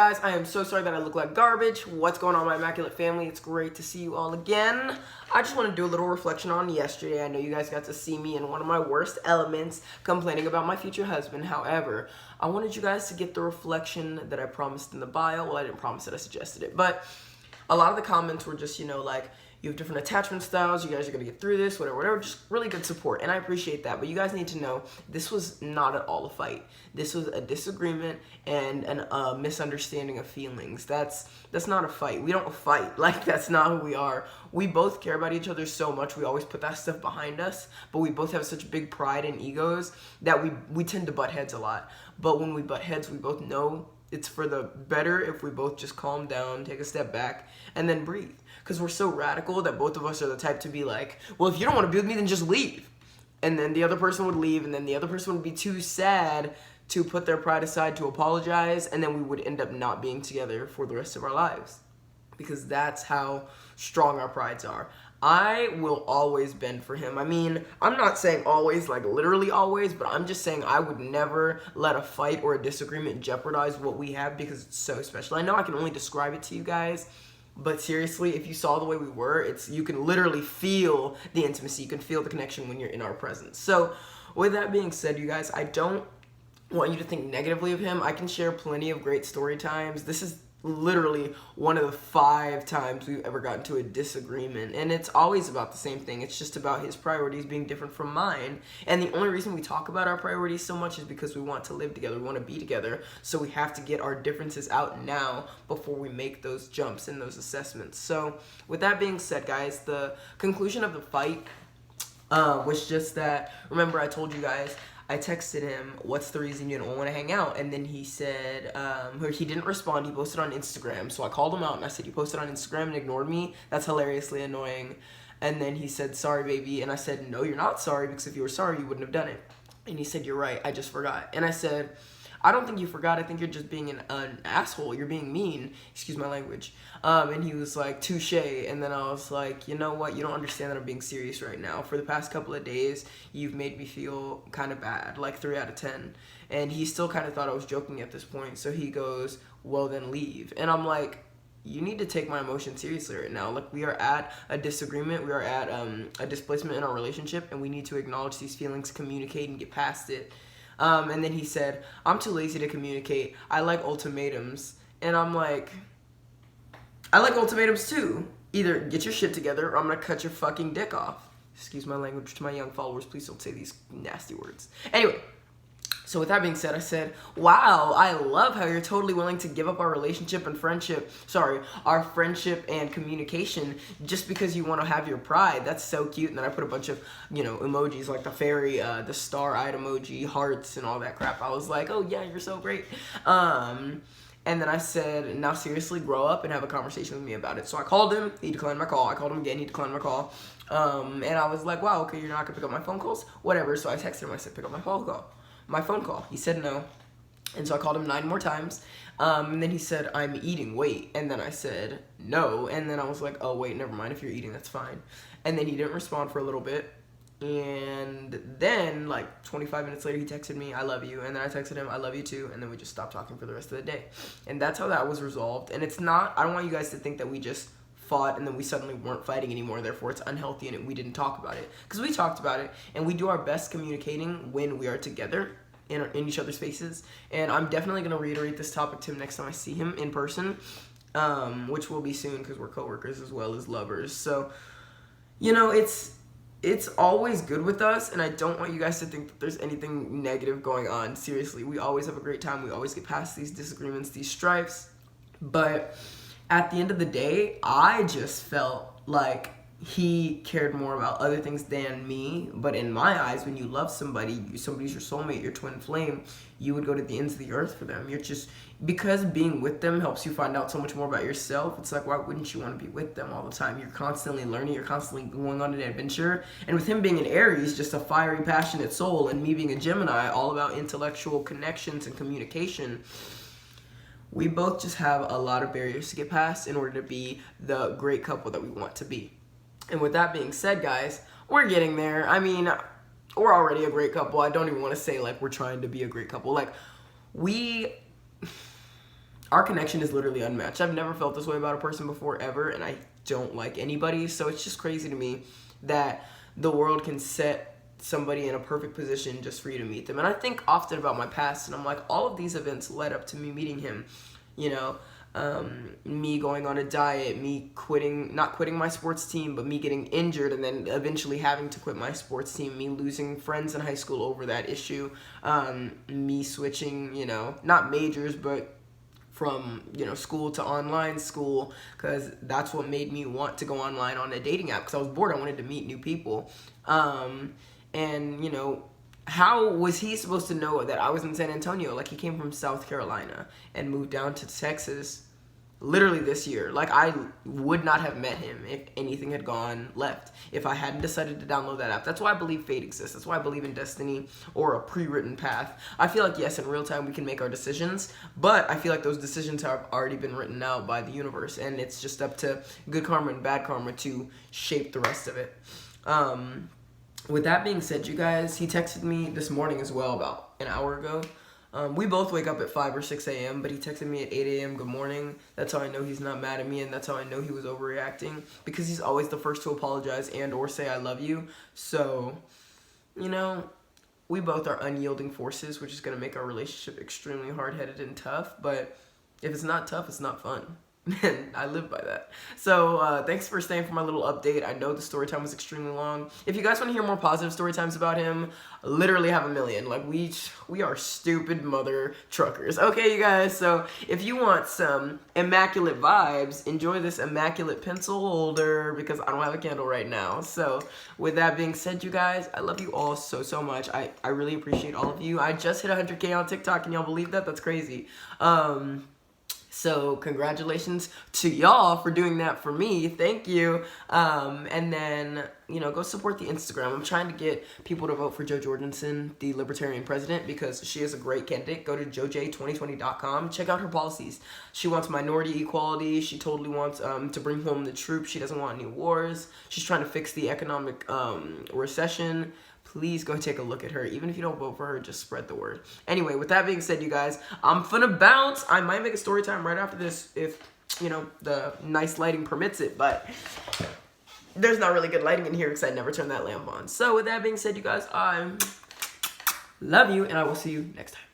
Guys, I am so sorry that I look like garbage. What's going on, my immaculate family? It's great to see you all again. I just want to do a little reflection on yesterday. I know you guys got to see me in one of my worst elements, complaining about my future husband. However, I wanted you guys to get the reflection that I promised in the bio. Well, I didn't promise it, I suggested it. But a lot of the comments were just, like, you have different attachment styles, you guys are going to get through this, whatever, just really good support, and I appreciate that. But you guys need to know, this was not at all a fight. This was a disagreement and a misunderstanding of feelings. That's not a fight. We don't fight. Like, that's not who we are. We both care about each other so much, we always put that stuff behind us, but we both have such big pride and egos that we tend to butt heads a lot. But when we butt heads, we both know it's for the better if we both just calm down, take a step back, and then breathe. Because we're so radical that both of us are the type to be like, well, if you don't want to be with me, then just leave. And then the other person would leave, and then the other person would be too sad to put their pride aside to apologize, and then we would end up not being together for the rest of our lives. Because that's how strong our prides are. I will always bend for him. I mean, I'm not saying always, like literally always, but I'm just saying I would never let a fight or a disagreement jeopardize what we have because it's so special. I know I can only describe it to you guys, but seriously, if you saw the way we were, you can literally feel the intimacy. You can feel the connection when you're in our presence. So with that being said, you guys, I don't want you to think negatively of him. I can share plenty of great story times. This is literally one of the 5 times we've ever gotten to a disagreement, and it's always about the same thing. It's just about his priorities being different from mine, and the only reason we talk about our priorities so much is because we want to live together, we want to be together, so we have to get our differences out now before we make those jumps and those assessments. So with that being said, guys, the conclusion of the fight was just that, remember I told you guys, I texted him, what's the reason you don't want to hang out? And then he said, he didn't respond, he posted on Instagram. So I called him out and I said, you posted on Instagram and ignored me? That's hilariously annoying. And then he said, sorry, baby. And I said, no, you're not sorry, because if you were sorry, you wouldn't have done it. And he said, you're right, I just forgot. And I said, I don't think you forgot, I think you're just being an asshole, you're being mean, excuse my language. And he was like, touche, and then I was like, you know what, you don't understand that I'm being serious right now. For the past couple of days, you've made me feel kind of bad, like 3 out of 10. And he still kind of thought I was joking at this point, so he goes, well then leave. And I'm like, you need to take my emotions seriously right now. Like, we are at a disagreement, we are at a displacement in our relationship, and we need to acknowledge these feelings, communicate, and get past it. And then he said, I'm too lazy to communicate. I like ultimatums. And I'm like, I like ultimatums too. Either get your shit together or I'm going to cut your fucking dick off. Excuse my language to my young followers. Please don't say these nasty words. Anyway, so with that being said, I said, wow, I love how you're totally willing to give up our relationship and our friendship and communication just because you want to have your pride. That's so cute. And then I put a bunch of, emojis like the fairy, the star-eyed emoji, hearts, and all that crap. I was like, oh yeah, you're so great. And then I said, now seriously, grow up and have a conversation with me about it. So I called him, he declined my call. I called him again, he declined my call. And I was like, wow, okay, you're not gonna pick up my phone calls? Whatever. So I texted him, I said, pick up my phone call. He said no. And so I called him 9 more times. And then he said, I'm eating, wait. And then I said, no. And then I was like, oh, wait, never mind. If you're eating, that's fine. And then he didn't respond for a little bit. And then, like, 25 minutes later, he texted me, I love you. And then I texted him, I love you too. And then we just stopped talking for the rest of the day. And that's how that was resolved. And it's not, I don't want you guys to think that we just fought and then we suddenly weren't fighting anymore, therefore it's unhealthy and we didn't talk about it. Because we talked about it, and we do our best communicating when we are together in each other's faces. And I'm definitely going to reiterate this topic to him next time I see him in person, which will be soon because we're coworkers as well as lovers. So, it's always good with us, and I don't want you guys to think that there's anything negative going on. Seriously, we always have a great time. We always get past these disagreements, these strifes. But at the end of the day, I just felt like he cared more about other things than me. But in my eyes, when you love somebody, somebody's your soulmate, your twin flame, you would go to the ends of the earth for them. Because being with them helps you find out so much more about yourself. It's like, why wouldn't you want to be with them all the time? You're constantly learning, you're constantly going on an adventure. And with him being an Aries, just a fiery, passionate soul, and me being a Gemini, all about intellectual connections and communication, we both just have a lot of barriers to get past in order to be the great couple that we want to be. And with that being said, guys, we're getting there. I mean, we're already a great couple. I don't even want to say, like, we're trying to be a great couple. Like, our connection is literally unmatched. I've never felt this way about a person before, ever, and I don't like anybody. So it's just crazy to me that the world can set somebody in a perfect position just for you to meet them. And I think often about my past, and I'm like, all of these events led up to me meeting him. You know, me going on a diet, me not quitting my sports team, but me getting injured and then eventually having to quit my sports team, me losing friends in high school over that issue, me switching, you know, not majors, but from, you know, school to online school, because that's what made me want to go online on a dating app, because I was bored. I wanted to meet new people. And, you know, how was he supposed to know that I was in San Antonio? Like, he came from South Carolina and moved down to Texas literally this year. Like, I would not have met him if anything had gone left, if I hadn't decided to download that app. That's why I believe fate exists. That's why I believe in destiny or a pre-written path. I feel like, yes, in real time we can make our decisions, but I feel like those decisions have already been written out by the universe, and it's just up to good karma and bad karma to shape the rest of it. With that being said, you guys, he texted me this morning as well, about an hour ago. We both wake up at 5 or 6 a.m., but he texted me at 8 a.m. good morning. That's how I know he's not mad at me, and that's how I know he was overreacting, because he's always the first to apologize and or say I love you. So, you know, we both are unyielding forces, which is going to make our relationship extremely hard-headed and tough, but if it's not tough, it's not fun. And I live by that. So thanks for staying for my little update. I know the story time was extremely long. If you guys want to hear more positive story times about him, literally have a million. Like, we are stupid mother truckers. Okay, you guys? So if you want some immaculate vibes, enjoy this immaculate pencil holder, because I don't have a candle right now. So with that being said, you guys, I love you all so, so much. I really appreciate all of you. I just hit 100K on TikTok. Can y'all believe that? That's crazy. So congratulations to y'all for doing that for me. Thank you. And then, you know, go support the Instagram. I'm trying to get people to vote for Jo Jorgensen, the Libertarian president, because she is a great candidate. Go to joj2020.com. Check out her policies. She wants minority equality. She totally wants to bring home the troops. She doesn't want any wars. She's trying to fix the economic recession. Please go take a look at her. Even if you don't vote for her, just spread the word. Anyway, with that being said, you guys, I'm finna bounce. I might make a story time right after this if, you know, the nice lighting permits it, but there's not really good lighting in here because I never turn that lamp on. So with that being said, you guys, I love you, and I will see you next time.